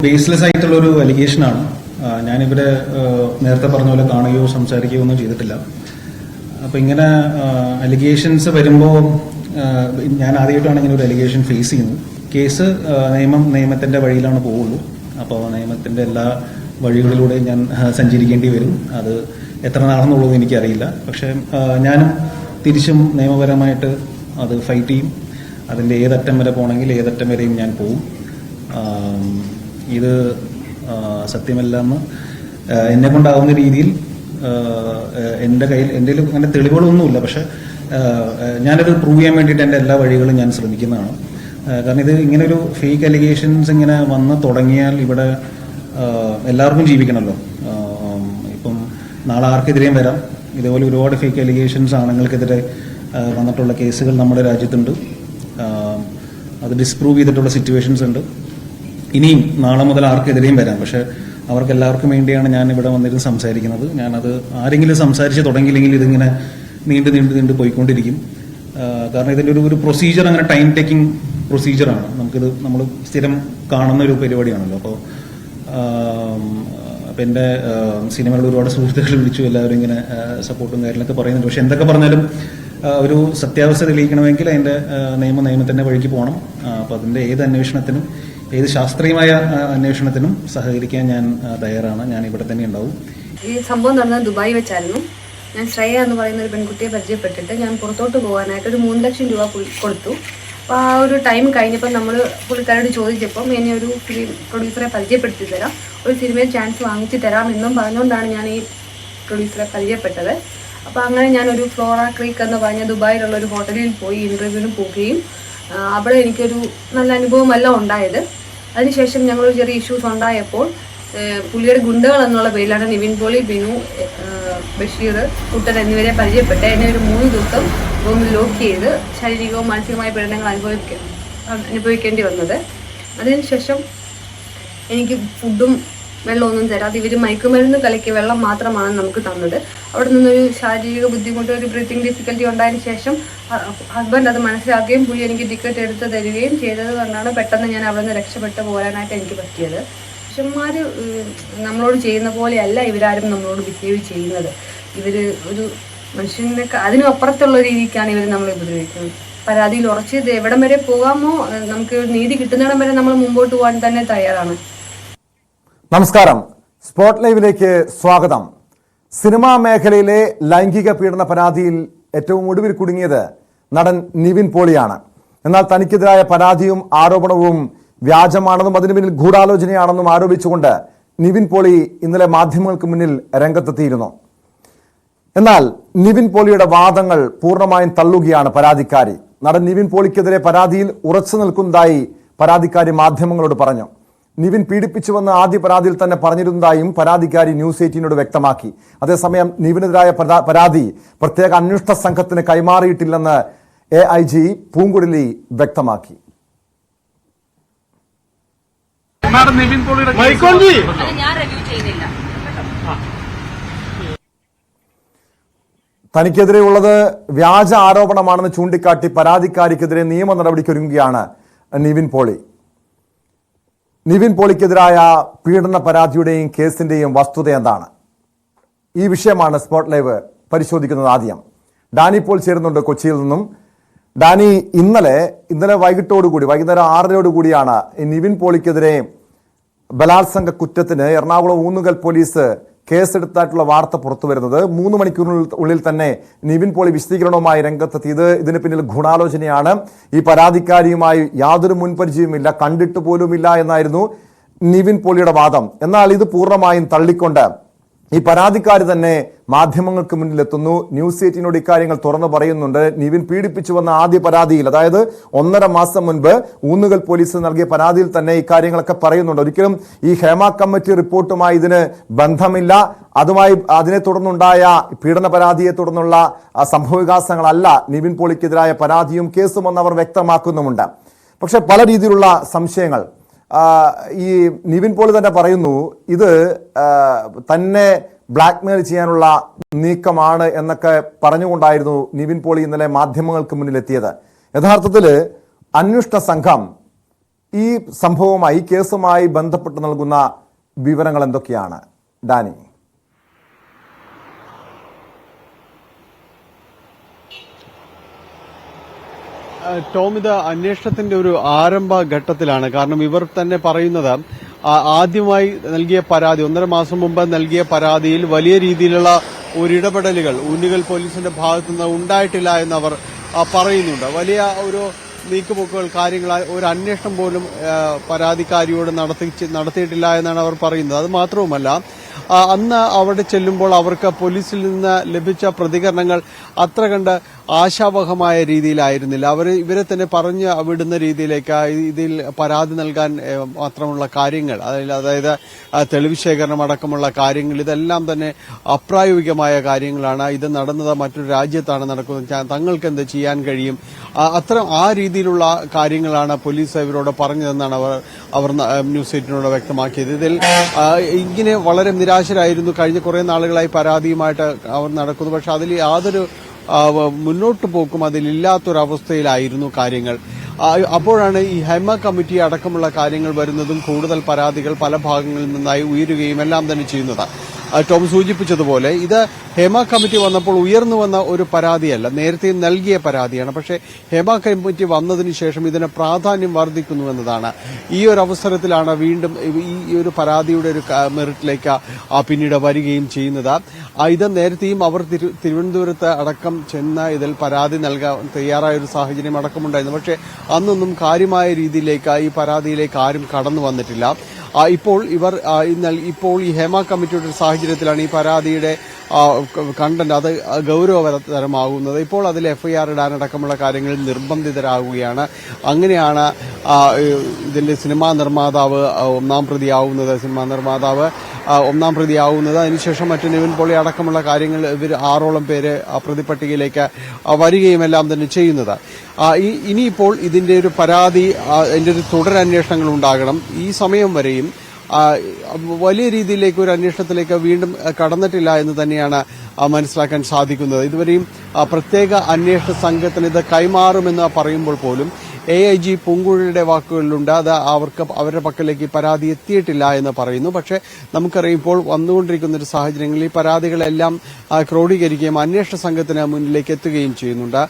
Baseless ആയിട്ടുള്ള ഒരു allegation ആണ്. ഞാനിവരെ നേരത്തെ പറഞ്ഞ പോലെ കാണുകയോ സംസാരിക്കുകയോ ഒന്നും ചെയ്തിട്ടില്ല. അപ്പൊ ഇങ്ങനെ അലിഗേഷൻസ് വരുമ്പോൾ ഞാൻ ആദ്യമായിട്ടാണ് ഇങ്ങനെ ഒരു അലിഗേഷൻ ഫേസ് ചെയ്യുന്നത്. കേസ് നിയമത്തിന്റെ വഴിയിലാണ് പോവുള്ളൂ. അപ്പോൾ നിയമത്തിന്റെ എല്ലാ വഴികളിലൂടെയും ഞാൻ സഞ്ചരിക്കേണ്ടി വരും. അത് എത്ര നാളെന്നുള്ളത് എനിക്കറിയില്ല. പക്ഷെ ഞാനും തിരിച്ചും നിയമപരമായിട്ട് അത് ഫൈറ്റ് ചെയ്യും. അതിന്റെ ഏതറ്റം വരെ പോകണമെങ്കിൽ ഏതറ്റം വരെയും ഞാൻ പോവും. ഇത് സത്യമല്ലെന്ന് എന്നെ കൊണ്ടാവുന്ന രീതിയിൽ എൻ്റെ അങ്ങനെ തെളിവുകളൊന്നുമില്ല. പക്ഷെ ഞാനത് പ്രൂവ് ചെയ്യാൻ വേണ്ടിയിട്ട് എൻ്റെ എല്ലാ വഴികളും ഞാൻ ശ്രമിക്കുന്നതാണ്. കാരണം ഇത് ഇങ്ങനെ ഒരു ഫേക്ക് അലിഗേഷൻസ് ഇങ്ങനെ വന്ന് തുടങ്ങിയാൽ ഇവിടെ എല്ലാവർക്കും ജീവിക്കണമല്ലോ. ഇപ്പം നാളെ ആർക്കെതിരെയും വരാം. ഇതേപോലെ ഒരുപാട് ഫേക്ക് അലിഗേഷൻസ് ആണുങ്ങൾക്കെതിരെ വന്നിട്ടുള്ള കേസുകൾ നമ്മുടെ രാജ്യത്തുണ്ട്. അത് ഡിസ്പ്രൂവ് ചെയ്തിട്ടുള്ള സിറ്റുവേഷൻസ് ഉണ്ട്. ഇനിയും നാളെ മുതൽ ആർക്കെതിരെയും വരാം. പക്ഷെ അവർക്ക് എല്ലാവർക്കും വേണ്ടിയാണ് ഞാൻ ഇവിടെ വന്നിരുന്ന് സംസാരിക്കുന്നത്. ഞാനത് ആരെങ്കിലും സംസാരിച്ച് തുടങ്ങിയില്ലെങ്കിൽ ഇതിങ്ങനെ നീണ്ടു പോയിക്കൊണ്ടിരിക്കും. കാരണം ഇതിൻ്റെ ഒരു പ്രൊസീജിയർ അങ്ങനെ ടൈം ടേക്കിംഗ് പ്രൊസീജിയറാണ്. നമ്മൾ സ്ഥിരം കാണുന്ന ഒരു പരിപാടിയാണല്ലോ. അപ്പോൾ എൻ്റെ സിനിമകളിൽ ഒരുപാട് സുഹൃത്തുക്കൾ വിളിച്ചു, എല്ലാവരും ഇങ്ങനെ സപ്പോർട്ടും കാര്യങ്ങളൊക്കെ പറയുന്നുണ്ട്. പക്ഷെ എന്തൊക്കെ പറഞ്ഞാലും ഒരു സത്യാവസ്ഥ തെളിയിക്കണമെങ്കിൽ അതിൻ്റെ നിയമത്തിന്റെ വഴിക്ക് പോകണം. അപ്പോൾ അതിൻ്റെ ഏത് അന്വേഷണത്തിനും ഏത് ശാസ്ത്രീയമായ അന്വേഷണത്തിനും സഹകരിക്കാൻ ഞാൻ തയ്യാറാണ്. ഞാൻ ഇവിടെ തന്നെ ഉണ്ടാവും. ഈ സംഭവം നടന്നത് ദുബായ് വെച്ചായിരുന്നു. ഞാൻ ശ്രേയ എന്ന് പറയുന്ന ഒരു പെൺകുട്ടിയെ പരിചയപ്പെട്ടിട്ട് ഞാൻ പുറത്തോട്ട് പോകാനായിട്ട് ഒരു 3 ലക്ഷം രൂപ കൊടുത്തു. അപ്പോൾ ആ ഒരു ടൈം കഴിഞ്ഞപ്പോൾ നമ്മൾ പുള്ളിക്കാരോട് ചോദിച്ചപ്പം എന്നെ ഒരു ഫിലിം പ്രൊഡ്യൂസറെ പരിചയപ്പെടുത്തി തരാം, ഒരു സിനിമയിൽ ചാൻസ് വാങ്ങിച്ചു തരാം എന്നും പറഞ്ഞുകൊണ്ടാണ് ഞാൻ ഈ പ്രൊഡ്യൂസറെ പരിചയപ്പെട്ടത്. അപ്പോൾ അങ്ങനെ ഞാനൊരു ഫ്ലോറ ക്രീക്ക് എന്ന് പറഞ്ഞ ദുബായിലുള്ള ഒരു ഹോട്ടലിൽ പോയി ഇന്റർവ്യൂവിന് പോവുകയും അവിടെ എനിക്കൊരു നല്ല അനുഭവമല്ല ഉണ്ടായത്. അതിനുശേഷം ഞങ്ങളൊരു ചെറിയ ഇഷ്യൂസ് ഉണ്ടായപ്പോൾ പുള്ളിയുടെ ഗുണ്ടകൾ എന്നുള്ള പേരിലാണ് നിവിൻ പോളി, ബിനു, ബഷീർ, കുട്ടൻ എന്നിവരെ പരിചയപ്പെട്ട് എന്നെ ഒരു 3 ദിവസം റൂമിൽ ലോക്ക് ചെയ്ത് ശാരീരികവും മാനസികമായ പീഡനങ്ങൾ അനുഭവിക്കേണ്ടി വന്നത്. അതിനുശേഷം എനിക്ക് ഫുഡും വെള്ളമൊന്നും തരാതെ ഇവർ മയക്കുമരുന്ന് കലക്കിയ വെള്ളം മാത്രമാണ് നമുക്ക് തന്നത്. അവിടെ നിന്നൊരു ശാരീരിക ബുദ്ധിമുട്ട്, ഒരു ബ്രീത്തിങ് ഡിഫിക്കൽറ്റി ഉണ്ടായതിനു ശേഷം ഹസ്ബൻഡ് അത് മനസ്സിലാക്കുകയും പുള്ളി എനിക്ക് ടിക്കറ്റ് എടുത്ത് തരികയും ചെയ്തത് കൊണ്ടാണ് പെട്ടെന്ന് ഞാൻ അവിടെ നിന്ന് രക്ഷപ്പെട്ട് പോരാനായിട്ട് എനിക്ക് പറ്റിയത്. പുരുഷന്മാർ നമ്മളോട് ചെയ്യുന്ന പോലെയല്ല ഇവരാരും നമ്മളോട് ബിഹേവ് ചെയ്യുന്നത്. ഇവർ ഒരു മനുഷ്യനൊക്കെ അതിനും അപ്പുറത്തുള്ള രീതിക്കാണ് ഇവർ നമ്മളെ ഉപദ്രവിക്കുന്നത്. പരാതിയിൽ ഉറച്ച് ഇത് എവിടം വരെ പോകാമോ, നമുക്ക് നീതി കിട്ടുന്നിടം വരെ നമ്മൾ മുമ്പോട്ട് പോകാൻ തന്നെ തയ്യാറാണ്. നമസ്കാരം, സ്പോട്ട് ലൈവിലേക്ക് സ്വാഗതം. സിനിമാ മേഖലയിലെ ലൈംഗിക പീഡന പരാതിയിൽ ഏറ്റവും ഒടുവിൽ കുടുങ്ങിയത് നടൻ നിവിൻ പോളിയാണ്. എന്നാൽ തനിക്കെതിരായ പരാതിയും ആരോപണവും വ്യാജമാണെന്നും അതിനു പിന്നിൽ ഗൂഢാലോചനയാണെന്നും ആരോപിച്ചുകൊണ്ട് നിവിൻ പോളി ഇന്നലെ മാധ്യമങ്ങൾക്ക് മുന്നിൽ രംഗത്തെത്തിയിരുന്നു. എന്നാൽ നിവിൻ പോളിയുടെ വാദങ്ങൾ പൂർണ്ണമായും തള്ളുകയാണ് പരാതിക്കാരി. നടൻ നിവിൻ പോളിക്കെതിരെ പരാതിയിൽ ഉറച്ചു നിൽക്കുന്നതായി പരാതിക്കാരി മാധ്യമങ്ങളോട് പറഞ്ഞു. നിവിൻ പീഡിപ്പിച്ചുവെന്ന് ആദ്യ പരാതിയിൽ തന്നെ പറഞ്ഞിരുന്നതായും പരാതിക്കാരി ന്യൂസ് 18നോട് വ്യക്തമാക്കി. അതേസമയം നിവിനെതിരായ പരാതി പ്രത്യേക അന്വേഷണ സംഘത്തിന് കൈമാറിയിട്ടില്ലെന്ന് AIG പൂങ്കുഴലി വ്യക്തമാക്കി. തനിക്കെതിരെയുള്ളത് വ്യാജ ആരോപണമാണെന്ന് ചൂണ്ടിക്കാട്ടി പരാതിക്കാരിക്കെതിരെ നിയമ നടപടിക്കൊരുങ്ങുകയാണ് നിവിൻ പോളി. നിവിൻ പോളിക്കെതിരായ പീഡന പരാതിയുടെയും കേസിന്റെയും വസ്തുത എന്താണ്? ഈ വിഷയമാണ് സ്പോട്ട് ലൈവ് പരിശോധിക്കുന്നത്. ആദ്യം ഡാനി പോൾ ചേരുന്നുണ്ട് കൊച്ചിയിൽ നിന്നും. ഡാനി, ഇന്നലെ വൈകിട്ടോടുകൂടി വൈകുന്നേരം 6:30 ഈ നിവിൻ പോളിക്കെതിരെ ബലാത്സംഗ കുറ്റത്തിന് എറണാകുളം ഊന്നുകൽ പോലീസ് കേസെടുത്തായിട്ടുള്ള വാർത്ത പുറത്തു വരുന്നത്. 3 മണിക്കൂറിനുള്ളിൽ തന്നെ നിവിൻ പോളി വിശദീകരണവുമായി രംഗത്തെത്തിയത് ഇതിന് പിന്നിൽ ഗൂഢാലോചനയാണ്, ഈ പരാതിക്കാരിയുമായി യാതൊരു മുൻപരിചയവുമില്ല, കണ്ടിട്ട് പോലുമില്ല എന്നായിരുന്നു നിവിൻ പോളിയുടെ വാദം. എന്നാൽ ഇത് പൂർണ്ണമായും തള്ളിക്കൊണ്ട് ഈ പരാതിക്കാരി തന്നെ മാധ്യമങ്ങൾക്ക് മുന്നിലെത്തുന്നു. ന്യൂസ് 18നോട് ഇക്കാര്യങ്ങൾ തുറന്നു പറയുന്നുണ്ട്. നിവിൻ പീഡിപ്പിച്ചുവെന്ന ആദ്യ പരാതിയിൽ, അതായത് 1.5 മാസം മുൻപ് ഊന്നുകൽ പോലീസ് നൽകിയ പരാതിയിൽ തന്നെ ഇക്കാര്യങ്ങളൊക്കെ പറയുന്നുണ്ട്. ഒരിക്കലും ഈ ഹേമ കമ്മിറ്റി റിപ്പോർട്ടുമായി ഇതിന് ബന്ധമില്ല, അതിനെ തുടർന്നുണ്ടായ പീഡന പരാതിയെ തുടർന്നുള്ള സംഭവവികാസങ്ങളല്ല നിവിൻ പോളിക്കെതിരായ പരാതിയും കേസുമെന്ന് അവർ വ്യക്തമാക്കുന്നുമുണ്ട്. പക്ഷെ പല രീതിയിലുള്ള സംശയങ്ങൾ ഈ നിവിൻ പോളി തന്നെ പറയുന്നു. ഇത് തന്നെ ബ്ലാക്ക്മെയിൽ ചെയ്യാനുള്ള നീക്കമാണ് എന്നൊക്കെ പറഞ്ഞുകൊണ്ടായിരുന്നു നിവിൻ പോളി ഇന്നലെ മാധ്യമങ്ങൾക്ക് മുന്നിലെത്തിയത്. യഥാർത്ഥത്തിൽ അന്വേഷണ സംഘം ഈ സംഭവവുമായി, ഈ കേസുമായി ബന്ധപ്പെട്ട് നൽകുന്ന വിവരങ്ങൾ എന്തൊക്കെയാണ് ഡാനി? ടോം, ഇത് അന്വേഷണത്തിന്റെ ഒരു ആരംഭ ഘട്ടത്തിലാണ്. കാരണം ഇവർ തന്നെ പറയുന്നത് ആദ്യമായി നൽകിയ പരാതി, 1.5 മാസം മുമ്പ് നൽകിയ പരാതിയിൽ വലിയ രീതിയിലുള്ള ഒരിടപെടലുകൾ ഊന്നുകൽ പോലീസിന്റെ ഭാഗത്തുനിന്ന് ഉണ്ടായിട്ടില്ല എന്ന് അവർ പറയുന്നുണ്ട്. വലിയ ഒരു നീക്കുപോക്കുകൾ, കാര്യങ്ങൾ, ഒരു അന്വേഷണം പോലും പരാതിക്കാരിയോട് നടത്തിയിട്ടില്ല എന്നാണ് അവർ പറയുന്നത്. അത് മാത്രവുമല്ല, അന്ന് അവിടെ ചെല്ലുമ്പോൾ അവർക്ക് പോലീസിൽ നിന്ന് ലഭിച്ച പ്രതികരണങ്ങൾ അത്ര കണ്ട് ആശാവഹമായ രീതിയിലായിരുന്നില്ല. ഇവരെ തന്നെ പറഞ്ഞു വിടുന്ന രീതിയിലേക്ക് ഇതിൽ പരാതി നൽകാൻ മാത്രമുള്ള കാര്യങ്ങൾ, അതായത് തെളിവ് ശേഖരണം അടക്കമുള്ള കാര്യങ്ങൾ, ഇതെല്ലാം തന്നെ അപ്രായോഗികമായ കാര്യങ്ങളാണ്. ഇത് നടന്നത് മറ്റൊരു രാജ്യത്താണ് നടക്കുന്നത്, തങ്ങൾക്ക് എന്ത് ചെയ്യാൻ കഴിയും, ആ രീതിയിലുള്ള കാര്യങ്ങളാണ് പോലീസ് ഇവരോട് പറഞ്ഞതെന്നാണ് അവർ ന്യൂസ് 8 വ്യക്തമാക്കിയത്. ഇതിൽ ഇങ്ങനെ വളരെ നിരാശരായിരുന്നു. കഴിഞ്ഞ കുറെ നാളുകളായി പരാതിയുമായിട്ട് അവർ നടക്കുന്നു. പക്ഷെ അതിൽ യാതൊരു മുന്നോട്ട് പോക്കും അതിലില്ലാത്തൊരവസ്ഥയിലായിരുന്നു കാര്യങ്ങൾ. അപ്പോഴാണ് ഈ ഹേമ കമ്മിറ്റി അടക്കമുള്ള കാര്യങ്ങൾ വരുന്നതും കൂടുതൽ പരാതികൾ പല ഭാഗങ്ങളിൽ നിന്നായി ഉയരുകയും എല്ലാം തന്നെ ചെയ്യുന്നത്. ടോം സൂചിപ്പിച്ചതുപോലെ ഇത് ഹേമ കമ്മിറ്റി വന്നപ്പോൾ ഉയർന്നു വന്ന ഒരു പരാതിയല്ല, നേരത്തെ നൽകിയ പരാതിയാണ്. പക്ഷേ ഹേമ കമ്മിറ്റി വന്നതിന് ശേഷം ഇതിന് പ്രാധാന്യം വർദ്ധിക്കുന്നു എന്നതാണ്. ഈ ഒരു അവസരത്തിലാണ് വീണ്ടും ഈ ഒരു പരാതിയുടെ ഒരു മെറിറ്റിലേക്ക് പിന്നീട് വരികയും ചെയ്യുന്നത്. ഇത് നേരത്തെയും അവർ തിരുവനന്തപുരത്ത് അടക്കം ചെന്ന് ഇതിൽ പരാതി നൽകാൻ തയ്യാറായ ഒരു സാഹചര്യം അടക്കമുണ്ടായിരുന്നു. പക്ഷേ അന്നൊന്നും കാര്യമായ രീതിയിലേക്ക് ഈ പരാതിയിലേക്ക് ആരും കടന്നു വന്നിട്ടില്ല. ഇപ്പോൾ ഈ ഹേമ കമ്മിറ്റിയുടെ ഒരു സാഹചര്യത്തിലാണ് ഈ പരാതിയുടെ കണ്ടന്റ് അത് ഗൗരവതരമാകുന്നത്. ഇപ്പോൾ അതിൽ എഫ്ഐആർ ഇടാനടക്കമുള്ള കാര്യങ്ങളിൽ നിർബന്ധിതരാകുകയാണ്. അങ്ങനെയാണ് ഇതിന്റെ സിനിമാ നിർമ്മാതാവ് ഒന്നാം പ്രതിയാവുന്നത്. അതിനുശേഷം മറ്റു നിവിൻ പോളി അടക്കമുള്ള കാര്യങ്ങൾ ഇവർ 6ഓളം പേര് പ്രതിപട്ടികയിലേക്ക് വരികയും എല്ലാം തന്നെ ചെയ്യുന്നത്. ഇനിയിപ്പോൾ ഇതിന്റെ ഒരു പരാതി, ഇതിന്റെ ഒരു തുടരന്വേഷണങ്ങൾ ഉണ്ടാകണം. ഈ സമയം വരെയും വലിയ രീതിയിലേക്ക് ഒരു അന്വേഷണത്തിലേക്ക് വീണ്ടും കടന്നിട്ടില്ല എന്ന് തന്നെയാണ് മനസ്സിലാക്കാൻ സാധിക്കുന്നത്. ഇതുവരെയും പ്രത്യേക അന്വേഷണ സംഘത്തിന് ഇത് കൈമാറുമെന്ന് പറയുമ്പോൾ പോലും AIG പൂങ്കുഴലിയുടെ വാക്കുകളിലുണ്ട് അത് അവരുടെ പക്കലേക്ക് പരാതി എത്തിയിട്ടില്ല എന്ന് പറയുന്നു. പക്ഷേ നമുക്കറിയാം ഇപ്പോൾ വന്നുകൊണ്ടിരിക്കുന്ന ഒരു സാഹചര്യങ്ങളിൽ ഈ പരാതികളെല്ലാം ക്രോഡീകരിക്കുകയും അന്വേഷണ സംഘത്തിന് മുന്നിലേക്ക് എത്തുകയും ചെയ്യുന്നുണ്ട്.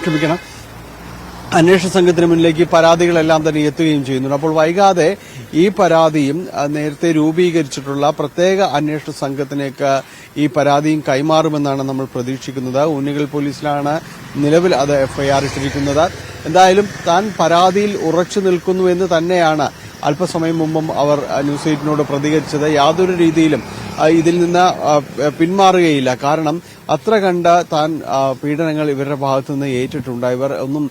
ക്ഷമിക്കണം, അന്വേഷണ സംഘത്തിന് മുന്നിലേക്ക് പരാതികളെല്ലാം തന്നെ എത്തുകയും ചെയ്യുന്നുണ്ട്. അപ്പോൾ വൈകാതെ ഈ പരാതിയും നേരത്തെ രൂപീകരിച്ചിട്ടുള്ള പ്രത്യേക അന്വേഷണ സംഘത്തിലേക്ക് ഈ പരാതിയും കൈമാറുമെന്നാണ് നമ്മൾ പ്രതീക്ഷിക്കുന്നത്. ഊന്നുകൽ പോലീസിലാണ് നിലവിൽ അത് എഫ്ഐആർ ഇട്ടിരിക്കുന്നത്. എന്തായാലും താൻ പരാതിയിൽ ഉറച്ചു നിൽക്കുന്നു എന്ന് തന്നെയാണ് അല്പസമയം മുമ്പും അവർ ന്യൂസ് 8 പ്രതികരിച്ചത്. യാതൊരു രീതിയിലും ഇതിൽ നിന്ന് പിന്മാറുകയില്ല. കാരണം അത്ര കണ്ട താൻ പീഡനങ്ങൾ ഇവരുടെ ഭാഗത്തുനിന്ന് ഏറ്റിട്ടുണ്ട്. ഇവർ ഒന്നും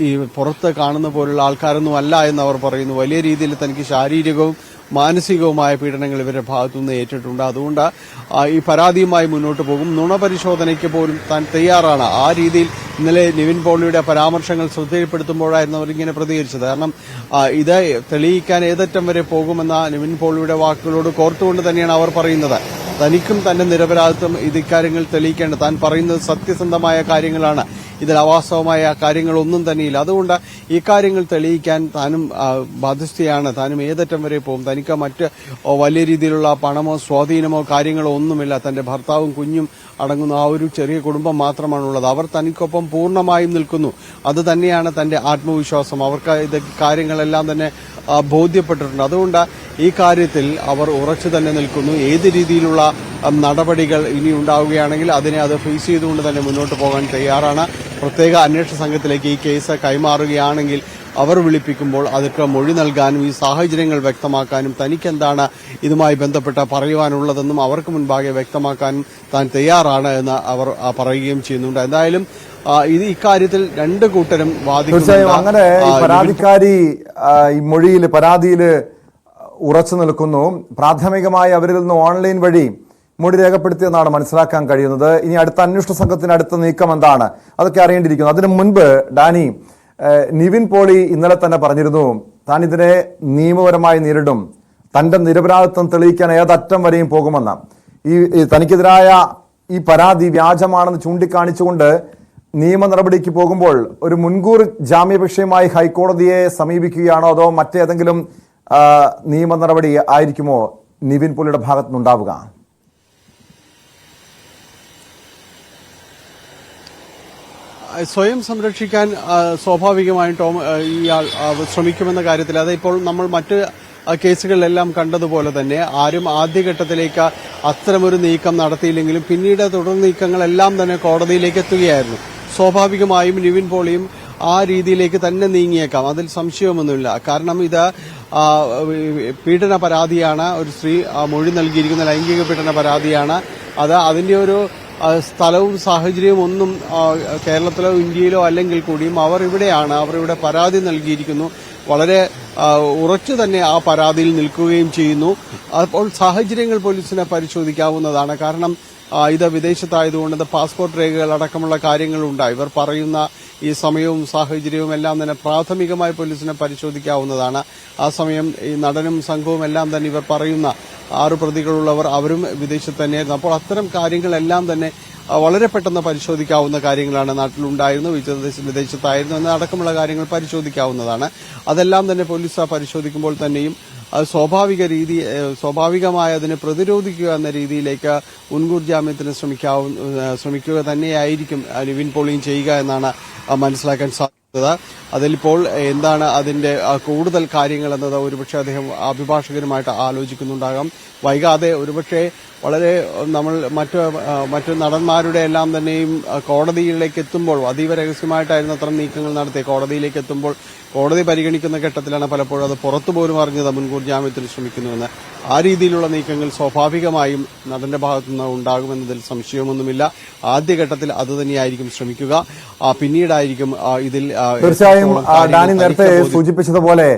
ഈ പുറത്ത് കാണുന്ന പോലുള്ള ആൾക്കാരൊന്നും അല്ല എന്ന് അവർ പറയുന്നു. വലിയ രീതിയിൽ തനിക്ക് ശാരീരികവും മാനസികവുമായ പീഡനങ്ങൾ ഇവരുടെ ഭാഗത്തുനിന്ന് ഏറ്റിട്ടുണ്ട്. അതുകൊണ്ട് ഈ പരാതിയുമായി മുന്നോട്ട് പോകും. നുണപരിശോധനയ്ക്ക് പോലും താൻ തയ്യാറാണ്. ആ രീതിയിൽ ഇന്നലെ നിവിൻ പോളിയുടെ പരാമർശങ്ങൾ ശ്രദ്ധയിൽപ്പെടുത്തുമ്പോഴായിരുന്നു അവരിങ്ങനെ പ്രതികരിച്ചത്. കാരണം ഇത് തെളിയിക്കാൻ ഏതറ്റം വരെ പോകുമെന്ന നിവിൻ പോളിയുടെ വാക്കുകളോട് കോർത്തുകൊണ്ട് തന്നെയാണ് അവർ പറയുന്നത്. തനിക്കും തന്റെ നിരപരാധിത്വം ഇക്കാര്യങ്ങൾ തെളിയിക്കേണ്ടത്, താൻ പറയുന്നത് സത്യസന്ധമായ കാര്യങ്ങളാണ്, ഇതിൽ അവാസ്തവമായ കാര്യങ്ങളൊന്നും തന്നെയില്ല. അതുകൊണ്ട് ഈ കാര്യങ്ങൾ തെളിയിക്കാൻ താനും ബാധ്യസ്ഥയാണ്. താനും ഏതറ്റം വരെ പോകും. തനിക്ക് മറ്റ് വലിയ രീതിയിലുള്ള പണമോ സ്വാധീനമോ കാര്യങ്ങളോ ഒന്നുമില്ല. തന്റെ ഭർത്താവും കുഞ്ഞും അടങ്ങുന്ന ആ ഒരു ചെറിയ കുടുംബം മാത്രമാണുള്ളത്. അവർ തനിക്കൊപ്പം പൂർണ്ണമായും നിൽക്കുന്നു. അത് തന്നെയാണ് തന്റെ ആത്മവിശ്വാസം. അവർക്ക് ഇത് കാര്യങ്ങളെല്ലാം തന്നെ ബോധ്യപ്പെട്ടിട്ടുണ്ട്. അതുകൊണ്ട് ഈ കാര്യത്തിൽ അവർ ഉറച്ചു തന്നെ നിൽക്കുന്നു. ഏത് രീതിയിലുള്ള നടപടികൾ ഇനി ഉണ്ടാവുകയാണെങ്കിൽ അതിനെ അത് ഫേസ് ചെയ്തുകൊണ്ട് തന്നെ മുന്നോട്ട് പോകാൻ തയ്യാറാണ്. പ്രത്യേക അന്വേഷണ സംഘത്തിലേക്ക് ഈ കേസ് കൈമാറുകയാണെങ്കിൽ അവർ വിളിപ്പിക്കുമ്പോൾ അതൊക്കെ മൊഴി നൽകാനും ഈ സാഹചര്യങ്ങൾ വ്യക്തമാക്കാനും തനിക്കെന്താണ് ഇതുമായി ബന്ധപ്പെട്ട് പറയുവാനുള്ളതെന്നും അവർക്ക് മുൻപാകെ വ്യക്തമാക്കാനും താൻ തയ്യാറാണ് എന്ന് അവർ പറയുകയും ചെയ്യുന്നുണ്ട്. എന്തായാലും ഇക്കാര്യത്തിൽ രണ്ട് കൂട്ടരും വാദിക്കുന്നു. അങ്ങനെ ഈ പരാതിക്കാരി ഈ മൊഴിയിൽ പരാതിയിൽ ഉറച്ചു നിൽക്കുന്നു. പ്രാഥമികമായി അവരിൽ നിന്ന് ഓൺലൈൻ വഴി മൊഴി രേഖപ്പെടുത്തിയെന്നാണ് മനസ്സിലാക്കാൻ കഴിയുന്നത്. ഇനി അടുത്ത അന്വേഷണ സംഘത്തിന് അടുത്ത നീക്കം എന്താണ്, അതൊക്കെ അറിയേണ്ടിയിരിക്കുന്നു. അതിനു മുൻപ് ഡാനി, നിവിൻ പോളി ഇന്നലെ തന്നെ പറഞ്ഞിരുന്നു താൻ ഇതിനെ നിയമപരമായി നേരിടും, തന്റെ നിരപരാധിത്വം തെളിയിക്കാൻ ഏതറ്റം വരെയും പോകുമെന്ന്. ഈ തനിക്കെതിരായ ഈ പരാതി വ്യാജമാണെന്ന് ചൂണ്ടിക്കാണിച്ചുകൊണ്ട് നിയമ നടപടിക്ക് പോകുമ്പോൾ ഒരു മുൻകൂർ ജാമ്യാപേക്ഷയുമായി ഹൈക്കോടതിയെ സമീപിക്കുകയാണോ അതോ മറ്റേതെങ്കിലും നിയമ നടപടി ആയിരിക്കുമോ നിവിൻ പോളിയുടെ ഭാഗത്തുനിന്നുണ്ടാവുക? സ്വയം സംരക്ഷിക്കാൻ സ്വാഭാവികമായും ടോം ഇയാൾ ശ്രമിക്കുമെന്ന കാര്യത്തിൽ അത് ഇപ്പോൾ നമ്മൾ മറ്റ് കേസുകളിലെല്ലാം കണ്ടതുപോലെ തന്നെ ആരും ആദ്യഘട്ടത്തിലേക്ക് അത്തരമൊരു നീക്കം നടത്തിയില്ലെങ്കിലും പിന്നീട് തുടർ നീക്കങ്ങളെല്ലാം തന്നെ കോടതിയിലേക്ക് എത്തുകയായിരുന്നു. സ്വാഭാവികമായും നിവിൻ പോളിയും ആ രീതിയിലേക്ക് തന്നെ നീങ്ങിയേക്കാം, അതിൽ സംശയമൊന്നുമില്ല. കാരണം ഇത് പീഡന പരാതിയാണ്, ഒരു സ്ത്രീ മൊഴി നൽകിയിരിക്കുന്ന ലൈംഗിക പീഡന പരാതിയാണ്. അത് അതിന്റെ ഒരു സ്ഥലവും സാഹചര്യവും ഒന്നും കേരളത്തിലോ ഇന്ത്യയിലോ അല്ലെങ്കിൽ കൂടിയും അവർ ഇവിടെയാണ്, അവർ ഇവിടെ പരാതി നൽകിയിരിക്കുന്നു, വളരെ ഉറച്ചു തന്നെ ആ പരാതിയിൽ നിൽക്കുകയും ചെയ്യുന്നു. അപ്പോൾ സാഹചര്യങ്ങൾ പോലീസിനെ പരിശോധിക്കാവുന്നതാണ്. കാരണം ഇത് വിദേശത്തായതുകൊണ്ട് പാസ്പോർട്ട് രേഖകൾ അടക്കമുള്ള കാര്യങ്ങളുണ്ടായി. ഇവർ പറയുന്ന ഈ സമയവും സാഹചര്യവും എല്ലാം തന്നെ പ്രാഥമികമായി പോലീസിനെ പരിശോധിക്കാവുന്നതാണ്. ആ സമയം ഈ നടനും സംഘവും എല്ലാം തന്നെ ഇവർ പറയുന്ന 6 പ്രതികളുള്ളവർ അവരും വിദേശത്ത് തന്നെയായിരുന്നു. അപ്പോൾ അത്തരം കാര്യങ്ങളെല്ലാം തന്നെ വളരെ പെട്ടെന്ന് പരിശോധിക്കാവുന്ന കാര്യങ്ങളാണ്. നാട്ടിലുണ്ടായിരുന്നു, വിദേശത്തായിരുന്നു എന്ന അടക്കമുള്ള കാര്യങ്ങൾ പരിശോധിക്കാവുന്നതാണ്. അതെല്ലാം തന്നെ പോലീസ് പരിശോധിക്കുമ്പോൾ തന്നെയും സ്വാഭാവികമായി അതിനെ പ്രതിരോധിക്കുക എന്ന രീതിയിലേക്ക് മുൻകൂർ ജാമ്യത്തിന് ശ്രമിക്കുക തന്നെയായിരിക്കും നിവിൻ പോളിയും ചെയ്യുക എന്നാണ് മനസ്സിലാക്കാൻ സാധിക്കുന്നത്. അതിലിപ്പോൾ എന്താണ് അതിന്റെ കൂടുതൽ കാര്യങ്ങൾ എന്നത് ഒരുപക്ഷെ അദ്ദേഹം അഭിഭാഷകരുമായിട്ട് ആലോചിക്കുന്നുണ്ടാകാം. വൈകാതെ ഒരുപക്ഷെ വളരെ നമ്മൾ മറ്റു നടന്മാരുടെ എല്ലാം തന്നെയും കോടതിയിലേക്ക് എത്തുമ്പോൾ അതീവ രഹസ്യമായിട്ടായിരുന്നു അത്തരം നീക്കങ്ങൾ നടത്തി. കോടതിയിലേക്ക് എത്തുമ്പോൾ കോടതി പരിഗണിക്കുന്ന ഘട്ടത്തിലാണ് പലപ്പോഴും അത് പുറത്തുപോലും അറിഞ്ഞത് മുൻകൂർ ജാമ്യത്തിന് ശ്രമിക്കുന്നുവെന്ന്. ആ രീതിയിലുള്ള നീക്കങ്ങൾ സ്വാഭാവികമായും നടന്റെ ഭാഗത്തുനിന്ന് ഉണ്ടാകുമെന്നതിൽ സംശയമൊന്നുമില്ല. ആദ്യഘട്ടത്തിൽ അതുതന്നെയായിരിക്കും ശ്രമിക്കുക, പിന്നീടായിരിക്കും ഇതിൽ തീർച്ചയായും ഡാനി നേരത്തെ സൂചിപ്പിച്ചതുപോലെ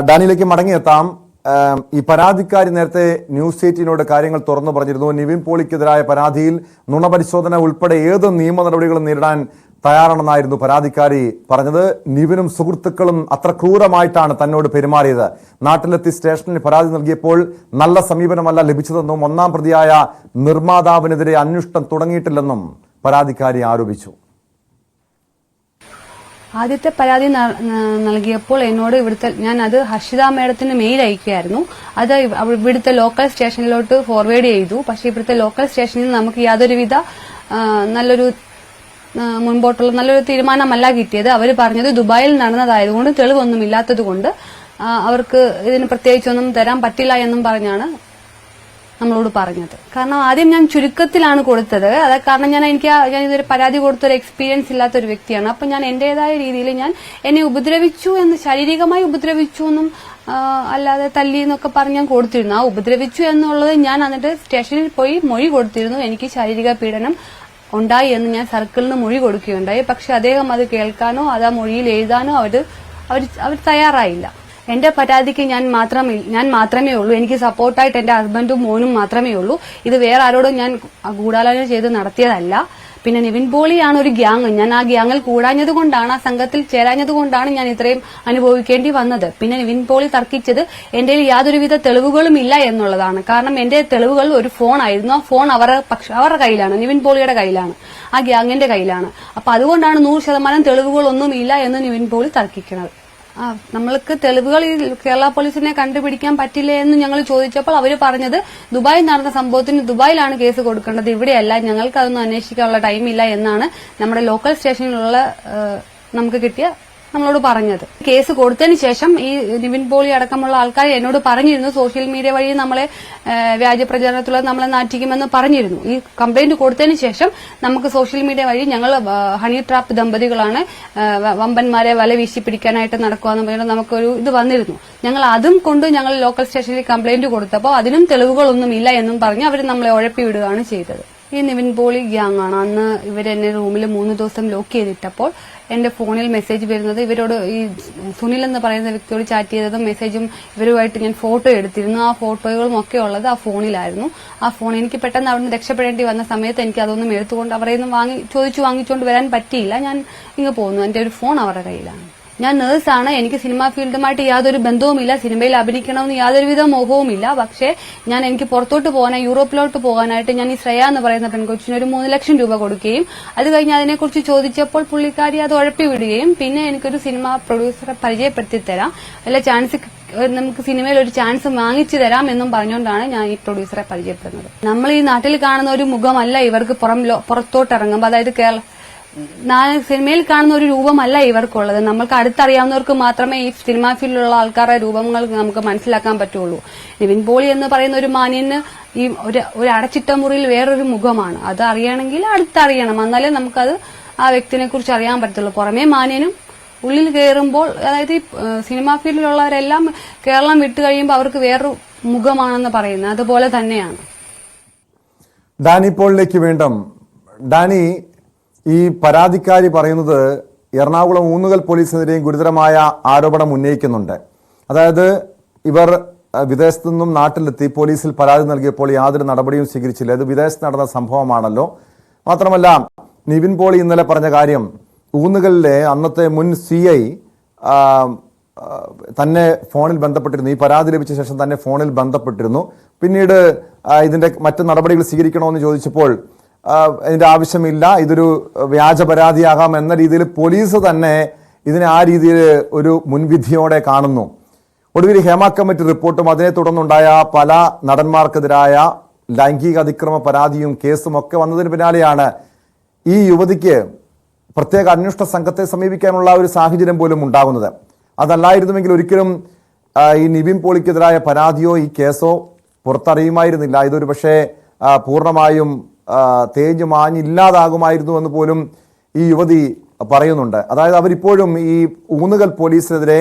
ഡാനിയിലേക്ക് മടങ്ങിയെത്താം. ഈ പരാതിക്കാരി നേരത്തെ ന്യൂസ് 18നോട് കാര്യങ്ങൾ തുറന്നു പറഞ്ഞിരുന്നു. നിവിൻ പോളിക്കെതിരായ പരാതിയിൽ നുണപരിശോധന ഉൾപ്പെടെ ഏത് നിയമ നടപടികളും നേരിടാൻ തയ്യാറാണെന്നായിരുന്നു പരാതിക്കാരി പറഞ്ഞത്. നിവിനും സുഹൃത്തുക്കളും അത്ര ക്രൂരമായിട്ടാണ് തന്നോട് പെരുമാറിയത്. നാട്ടിലെത്തി സ്റ്റേഷനിൽ പരാതി നൽകിയപ്പോൾ നല്ല സമീപനമല്ല ലഭിച്ചതെന്നും 1-ാം പ്രതിയായ നിർമ്മാതാവിനെതിരെ അന്വേഷണം തുടങ്ങിയിട്ടില്ലെന്നും പരാതിക്കാരി ആരോപിച്ചു. ആദ്യത്തെ പരാതി നൽകിയപ്പോൾ എന്നോട് ഞാൻ അത് ഹർഷിത മേഡത്തിന് മെയിൽ അയക്കുകയായിരുന്നു. അത് ഇവിടുത്തെ ലോക്കൽ സ്റ്റേഷനിലോട്ട് ഫോർവേഡ് ചെയ്തു. പക്ഷേ ഇവിടുത്തെ ലോക്കൽ സ്റ്റേഷനിൽ നമുക്ക് യാതൊരുവിധ നല്ലൊരു മുൻപോട്ടുള്ള നല്ലൊരു തീരുമാനമല്ല കിട്ടിയത്. അവർ പറഞ്ഞത് ദുബായിൽ നടന്നതായതുകൊണ്ട് തെളിവൊന്നുമില്ലാത്തതുകൊണ്ട് അവർക്ക് ഇതിന് പ്രത്യേകിച്ചൊന്നും തരാൻ പറ്റില്ല എന്നും പറഞ്ഞാണ് നമ്മളോട് പറഞ്ഞത്. കാരണം ആദ്യം ഞാൻ ചുരുക്കത്തിലാണ് കൊടുത്തത്. അത് കാരണം ഞാൻ ഇതൊരു പരാതി കൊടുത്തൊരു എക്സ്പീരിയൻസ് ഇല്ലാത്ത ഒരു വ്യക്തിയാണ്. അപ്പൊ ഞാൻ എന്റേതായ രീതിയിൽ എന്നെ ഉപദ്രവിച്ചു എന്ന്, ശാരീരികമായി ഉപദ്രവിച്ചു എന്നും അല്ലാതെ തല്ലി എന്നൊക്കെ പറഞ്ഞ് ഞാൻ കൊടുത്തിരുന്നു. ആ ഉപദ്രവിച്ചു എന്നുള്ളത് ഞാൻ എന്നിട്ട് സ്റ്റേഷനിൽ പോയി മൊഴി കൊടുത്തിരുന്നു. എനിക്ക് ശാരീരിക പീഡനം ഉണ്ടായി എന്ന് ഞാൻ സർക്കിളിന് മൊഴി കൊടുക്കുകയുണ്ടായി. പക്ഷെ അദ്ദേഹം അത് കേൾക്കാനോ അത് ആ മൊഴിയിൽ എഴുതാനോ അവർ തയ്യാറായില്ല. എന്റെ പരാതിക്ക് ഞാൻ മാത്രമേ ഉള്ളൂ. എനിക്ക് സപ്പോർട്ടായിട്ട് എന്റെ ഹസ്ബൻഡും മോനും മാത്രമേ ഉള്ളൂ. ഇത് വേറെ ആരോടും ഞാൻ ഗൂഢാലോചന ചെയ്ത് നടത്തിയതല്ല. പിന്നെ നിവിൻ പോളിയാണ് ഒരു ഗ്യാങ്. ഞാൻ ആ ഗ്യാങ്ങിൽ കൂടാഞ്ഞതുകൊണ്ടാണ്, ആ സംഘത്തിൽ ചേരാഞ്ഞതുകൊണ്ടാണ് ഞാൻ ഇത്രയും അനുഭവിക്കേണ്ടി വന്നത്. പിന്നെ നിവിൻ പോളി തർക്കിച്ചത് എന്റെ യാതൊരുവിധ തെളിവുകളും ഇല്ല എന്നുള്ളതാണ്. കാരണം എന്റെ തെളിവുകൾ ഒരു ഫോണായിരുന്നു. ആ ഫോൺ അവരുടെ കയ്യിലാണ്, നിവിൻ പോളിയുടെ കയ്യിലാണ്, ആ ഗ്യാങ്ങിന്റെ കയ്യിലാണ്. അപ്പൊ അതുകൊണ്ടാണ് 100% തെളിവുകളൊന്നും ഇല്ല എന്ന് നിവിൻ പോളി തർക്കിക്കുന്നത്. നമ്മൾക്ക് തെളിവുകൾ കേരള പോലീസിനെ കണ്ടുപിടിക്കാൻ പറ്റില്ലേ എന്ന് ഞങ്ങൾ ചോദിച്ചപ്പോൾ അവർ പറഞ്ഞത് ദുബായിൽ നടന്ന സംഭവത്തിന് ദുബായിലാണ് കേസ് കൊടുക്കേണ്ടത്, ഇവിടെയല്ല, ഞങ്ങൾക്ക് അതൊന്നും അന്വേഷിക്കാനുള്ള ടൈമില്ല എന്നാണ് നമ്മുടെ ലോക്കൽ സ്റ്റേഷനിലുള്ള നമുക്ക് കിട്ടിയ നമ്മളോട് പറഞ്ഞത്. കേസ് കൊടുത്തതിന് ശേഷം ഈ നിവിൻ പോളി അടക്കമുള്ള ആൾക്കാർ എന്നോട് പറഞ്ഞിരുന്നു, സോഷ്യൽ മീഡിയ വഴി നമ്മളെ വ്യാജ പ്രചാരണത്തിലുള്ള നമ്മളെ നാറ്റിക്കുമെന്ന് പറഞ്ഞിരുന്നു. ഈ കംപ്ലൈന്റ് കൊടുത്തതിന് ശേഷം നമുക്ക് സോഷ്യൽ മീഡിയ വഴി ഞങ്ങൾ ഹണി ട്രാപ്പ് ദമ്പതികളാണ്, വമ്പന്മാരെ വല വീശി പിടിക്കാനായിട്ട് നടക്കുകയെന്ന് പറഞ്ഞാൽ നമുക്കൊരു ഇത് വന്നിരുന്നു. ഞങ്ങൾ അതും കൊണ്ട് ഞങ്ങൾ ലോക്കൽ സ്റ്റേഷനിൽ കംപ്ലൈന്റ് കൊടുത്തപ്പോൾ അതിനും തെളിവുകളൊന്നും ഇല്ല എന്നും പറഞ്ഞ് അവർ നമ്മളെ ഉഴപ്പി വിടുകയാണ് ചെയ്തത്. ഈ നിവിൻ പോളി ഗ്യാങ് ആണ്. അന്ന് ഇവരെന്നെ റൂമിൽ 3 ദിവസം ലോക്ക് ചെയ്തിട്ടപ്പോൾ എന്റെ ഫോണിൽ മെസ്സേജ് വരുന്നത്, ഇവരോട് ഈ സുനിൽ എന്ന് പറയുന്ന വ്യക്തിയോട് ചാറ്റ് ചെയ്തതും മെസ്സേജും ഇവരുമായിട്ട് ഞാൻ ഫോട്ടോ എടുത്തിരുന്നു. ആ ഫോട്ടോകളും ഒക്കെ ഉള്ളത് ആ ഫോണിലായിരുന്നു. ആ ഫോൺ എനിക്ക് പെട്ടെന്ന് അവിടെ നിന്ന് രക്ഷപ്പെടേണ്ടി വന്ന സമയത്ത് എനിക്ക് അതൊന്നും എടുത്തുകൊണ്ട് അവരെ ഒന്നും വാങ്ങിച്ചുകൊണ്ട് വരാൻ പറ്റിയില്ല. ഞാൻ ഇങ്ങ് പോന്നു. എന്റെ ഒരു ഫോൺ അവരുടെ കയ്യിലാണ്. ഞാൻ നേഴ്സാണ്, എനിക്ക് സിനിമാ ഫീൽഡുമായിട്ട് യാതൊരു ബന്ധവുമില്ല, സിനിമയിൽ അഭിനയിക്കണമെന്ന് യാതൊരുവിധ മോഹവുമില്ല. പക്ഷേ എനിക്ക് പുറത്തോട്ട് പോകാൻ, യൂറോപ്പിലോട്ട് പോകാനായിട്ട് ഞാൻ ഈ ശ്രേയ എന്ന് പറയുന്ന പെൺകൊച്ചിന് ഒരു 3 ലക്ഷം രൂപ കൊടുക്കുകയും അത് കഴിഞ്ഞ് അതിനെക്കുറിച്ച് ചോദിച്ചപ്പോൾ പുള്ളിക്കാരി അത് ഉഴപ്പി വിടുകയും പിന്നെ എനിക്കൊരു സിനിമ പ്രൊഡ്യൂസറെ പരിചയപ്പെടുത്തി തരാം, വല്ല ചാൻസ് നമുക്ക് സിനിമയിൽ ഒരു ചാൻസ് വാങ്ങിച്ചു തരാം എന്നും പറഞ്ഞുകൊണ്ടാണ് ഞാൻ ഈ പ്രൊഡ്യൂസറെ പരിചയപ്പെടുന്നത്. നമ്മൾ ഈ നാട്ടിൽ കാണുന്ന ഒരു മുഖമല്ല ഇവർക്ക് പുറത്തോട്ട് ഇറങ്ങുമ്പോൾ, അതായത് സിനിമയിൽ കാണുന്ന ഒരു രൂപമല്ല ഇവർക്കുള്ളത്. നമ്മൾക്ക് അടുത്തറിയാവുന്നവർക്ക് മാത്രമേ ഈ സിനിമാ ഫീൽഡിലുള്ള ആൾക്കാരുടെ രൂപങ്ങൾ നമുക്ക് മനസ്സിലാക്കാൻ പറ്റുള്ളൂ. നിവിൻ പോളി എന്ന് പറയുന്ന ഒരു മാന്യന് ഈ ഒരു അടച്ചിട്ട മുറിയിൽ വേറൊരു മുഖമാണ്. അത് അറിയണമെങ്കിൽ അടുത്തറിയണം, എന്നാലേ നമുക്കത് ആ വ്യക്തിനെ കുറിച്ച് അറിയാൻ പറ്റത്തുള്ളൂ. പുറമേ മാന്യനും ഉള്ളിൽ കയറുമ്പോൾ, അതായത് ഈ സിനിമാ ഫീൽഡിലുള്ളവരെല്ലാം കേരളം വിട്ടു കഴിയുമ്പോൾ അവർക്ക് വേറൊരു മുഖമാണെന്ന് പറയുന്നത് അതുപോലെ തന്നെയാണ്. ഡാനി പോളിലേക്ക് വീണ്ടും. ഡാനി, ഈ പരാതിക്കാരി പറയുന്നത് എറണാകുളം ഊന്നുകൽ പോലീസിനെതിരെയും ഗുരുതരമായ ആരോപണം ഉന്നയിക്കുന്നുണ്ട്. അതായത് ഇവർ വിദേശത്തു നിന്നും നാട്ടിലെത്തി പോലീസിൽ പരാതി നൽകിയപ്പോൾ യാതൊരു നടപടിയും സ്വീകരിച്ചില്ല. ഇത് വിദേശത്ത് നടന്ന സംഭവമാണല്ലോ. മാത്രമല്ല നിവിൻ പോളി ഇന്നലെ പറഞ്ഞ കാര്യം, ഊന്നുകലിലെ അന്നത്തെ മുൻ CI തന്നെ ഫോണിൽ ബന്ധപ്പെട്ടിരുന്നു. ഈ പരാതി ലഭിച്ച ശേഷം തന്നെ ഫോണിൽ ബന്ധപ്പെട്ടിരുന്നു. പിന്നീട് ഇതിന്റെ മറ്റു നടപടികൾ സ്വീകരിക്കണമെന്ന് ചോദിച്ചപ്പോൾ ഇതിന്റെ ആവശ്യമില്ല, ഇതൊരു വ്യാജ പരാതിയാകാം എന്ന രീതിയിൽ പോലീസ് തന്നെ ഇതിനെ ആ രീതിയിൽ ഒരു മുൻവിധിയോടെ കാണുന്നു. ഒടുവിൽ ഹേമ കമ്മിറ്റി റിപ്പോർട്ടും അതിനെ തുടർന്നുണ്ടായ പല നടന്മാർക്കെതിരായ ലൈംഗിക അതിക്രമ പരാതിയും കേസും ഒക്കെ വന്നതിന് പിന്നാലെയാണ് ഈ യുവതിക്ക് പ്രത്യേക അന്വേഷണ സംഘത്തെ സമീപിക്കാനുള്ള ഒരു സാഹചര്യം പോലും ഉണ്ടാകുന്നത്. അതല്ലായിരുന്നുവെങ്കിൽ ഒരിക്കലും ഈ നിവിൻ പോളിക്കെതിരായ പരാതിയോ ഈ കേസോ പുറത്തറിയുമായിരുന്നില്ല. ഇതൊരു പക്ഷേ പൂർണ്ണമായും തേഞ്ഞു മാഞ്ഞില്ലാതാകുമായിരുന്നു എന്ന് പോലും ഈ യുവതി പറയുന്നുണ്ട്. അതായത് അവരിപ്പോഴും ഈ ഊന്നുകൽ പോലീസിനെതിരെ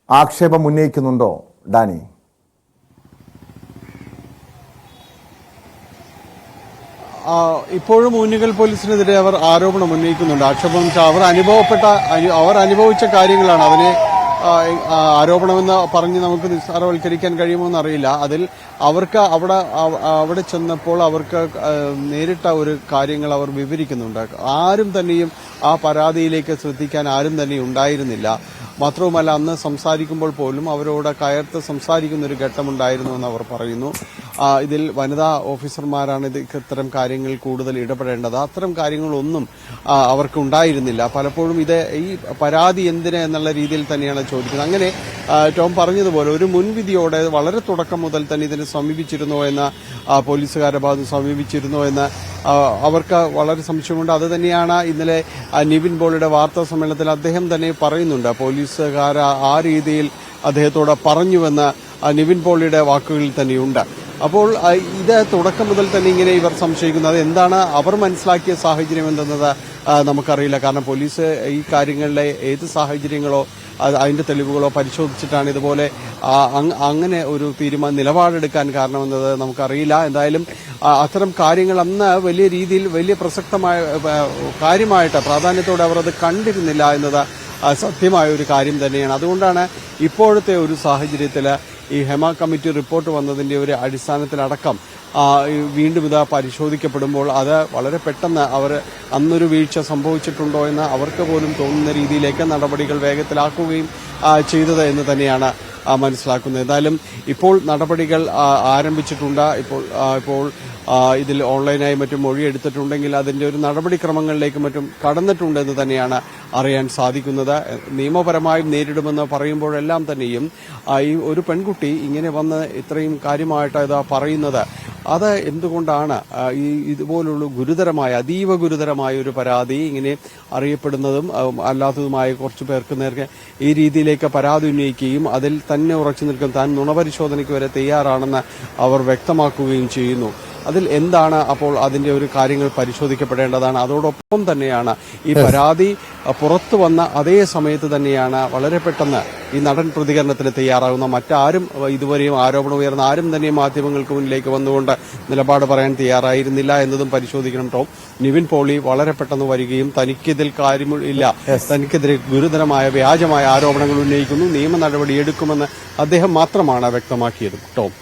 ആക്ഷേപം ഉന്നയിക്കുന്നുണ്ടോ ഡാനി? ഇപ്പോഴും ഊന്നുകൽ പോലീസിനെതിരെ അവർ ആരോപണം ഉന്നയിക്കുന്നുണ്ട്. ആക്ഷേപം അവർ അനുഭവിച്ച കാര്യങ്ങളാണ്. അതിനെ ആരോപണമെന്ന് പറഞ്ഞ് നമുക്ക് നിസ്സാരവൽക്കരിക്കാൻ കഴിയുമോ എന്നറിയില്ല. അതിൽ അവർക്ക് അവിടെ ചെന്നപ്പോൾ അവർക്ക് നേരിട്ട ഒരു കാര്യങ്ങൾ അവർ വിവരിക്കുന്നുണ്ട്. ആരും തന്നെയും ആ പരാതിയിലേക്ക് ശ്രദ്ധിക്കാൻ ആരും തന്നെ ഉണ്ടായിരുന്നില്ല. മാത്രവുമല്ല, അന്ന് സംസാരിക്കുമ്പോൾ പോലും അവരോട് കയർത്ത് സംസാരിക്കുന്ന ഒരു ഘട്ടമുണ്ടായിരുന്നു എന്ന് അവർ പറയുന്നു. ഇതിൽ വനിതാ ഓഫീസർമാരാണ് ഇത്തരം കാര്യങ്ങൾ കൂടുതൽ ഇടപെടേണ്ടത്. അത്തരം കാര്യങ്ങളൊന്നും അവർക്ക് ഉണ്ടായിരുന്നില്ല. പലപ്പോഴും ഈ പരാതി എന്തിന് എന്നുള്ള രീതിയിൽ തന്നെയാണ് ചോദിക്കുന്നത്. അങ്ങനെ ടോം പറഞ്ഞതുപോലെ ഒരു മുൻവിധിയോടെ വളരെ തുടക്കം മുതൽ തന്നെ ഇതിനെ സമീപിച്ചിരുന്നോ എന്ന്, പോലീസുകാരുടെ ഭാഗത്ത് സമീപിച്ചിരുന്നോ എന്ന് അവർക്ക് വളരെ സംശയമുണ്ട്. അത് തന്നെയാണ് ഇന്നലെ നിവിൻ പോളിയുടെ വാർത്താ സമ്മേളനത്തിൽ അദ്ദേഹം തന്നെ പറയുന്നുണ്ട്. പോലീസുകാർ ആ രീതിയിൽ അദ്ദേഹത്തോട് പറഞ്ഞുവെന്ന് നിവിൻ പോളിയുടെ വാക്കുകളിൽ തന്നെയുണ്ട്. അപ്പോൾ ഇത് തുടക്കം മുതൽ തന്നെ ഇങ്ങനെ ഇവർ സംശയിക്കുന്നത് എന്താണ്, അവർ മനസ്സിലാക്കിയ സാഹചര്യം എന്തെന്നത് നമുക്കറിയില്ല. കാരണം പോലീസ് ഈ കാര്യങ്ങളിലെ ഏത് സാഹചര്യങ്ങളോ അതിന്റെ തെളിവുകളോ പരിശോധിച്ചിട്ടാണ് ഇതുപോലെ അങ്ങനെ ഒരു നിലപാടെടുക്കാൻ കാരണമെന്നത് നമുക്കറിയില്ല. എന്തായാലും അത്തരം കാര്യങ്ങൾ അന്ന് വലിയ രീതിയിൽ വലിയ പ്രസക്തമായ കാര്യമായിട്ട് പ്രാധാന്യത്തോടെ അവർ അത് കണ്ടിരുന്നില്ല എന്നത് സത്യമായ ഒരു കാര്യം തന്നെയാണ്. അതുകൊണ്ടാണ് ഇപ്പോഴത്തെ ഒരു സാഹചര്യത്തിൽ ഈ ഹേമ കമ്മിറ്റി റിപ്പോർട്ട് വന്നതിന്റെ ഒരു അടിസ്ഥാനത്തിലടക്കം വീണ്ടും ഇത് പരിശോധിക്കപ്പെടുമ്പോൾ അത് വളരെ പെട്ടെന്ന് അവർ അന്നൊരു വീഴ്ച സംഭവിച്ചിട്ടുണ്ടോ എന്ന് അവർക്ക് പോലും തോന്നുന്ന രീതിയിലേക്ക് നടപടികൾ വേഗത്തിലാക്കുകയും ചെയ്തത് എന്ന് തന്നെയാണ് മനസ്സിലാക്കുന്നത്. എന്തായാലും ഇപ്പോൾ നടപടികൾ ആരംഭിച്ചിട്ടുണ്ട്. ഇപ്പോൾ ഇതിൽ ഓൺലൈനായി മറ്റും മൊഴിയെടുത്തിട്ടുണ്ടെങ്കിൽ അതിന്റെ ഒരു നടപടിക്രമങ്ങളിലേക്കും മറ്റും കടന്നിട്ടുണ്ടെന്ന് തന്നെയാണ് അറിയാൻ സാധിക്കുന്നത്. നിയമപരമായും നേരിടുമെന്ന് പറയുമ്പോഴെല്ലാം തന്നെയും ഈ ഒരു പെൺകുട്ടി ഇങ്ങനെ വന്ന് ഇത്രയും കാര്യമായിട്ട് ഇത് പറയുന്നത് അത് എന്തുകൊണ്ടാണ് ഇതുപോലുള്ള അതീവ ഗുരുതരമായ ഒരു പരാതി ഇങ്ങനെ അറിയപ്പെടുന്നതും അല്ലാത്തതുമായ കുറച്ചു പേർക്ക് നേർക്ക് ഈ രീതിയിലേക്ക് പരാതി ഉന്നയിക്കുകയും അതിൽ തന്നെ ഉറച്ചു നിൽക്കും താൻ നുണപരിശോധനയ്ക്ക് വരെ തയ്യാറാണെന്ന് അവർ വ്യക്തമാക്കുകയും ചെയ്യുന്നു. അതിൽ എന്താണ് അപ്പോൾ അതിന്റെ ഒരു കാര്യങ്ങൾ പരിശോധിക്കപ്പെടേണ്ടതാണ്. അതോടൊപ്പം തന്നെയാണ് ഈ പരാതി പുറത്തു വന്ന അതേ സമയത്ത് തന്നെയാണ് വളരെ പെട്ടെന്ന് ഈ നടൻ പ്രതികരണത്തിന് തയ്യാറാകുന്ന. മറ്റാരും ഇതുവരെയും ആരോപണം ഉയർന്ന ആരും തന്നെ മാധ്യമങ്ങൾക്ക് മുന്നിലേക്ക് വന്നുകൊണ്ട് നിലപാട് പറയാൻ തയ്യാറായിരുന്നില്ല എന്നതും പരിശോധിക്കണം. ടോം, നിവിൻ പോളി വളരെ പെട്ടെന്ന് വരികയും തനിക്കിതിൽ കാര്യമില്ല, തനിക്കെതിരെ ഗുരുതരമായ വ്യാജമായ ആരോപണങ്ങൾ ഉന്നയിക്കുന്നു, നിയമ നടപടി എടുക്കുമെന്ന് അദ്ദേഹം മാത്രമാണ് വ്യക്തമാക്കിയത്. ടോം.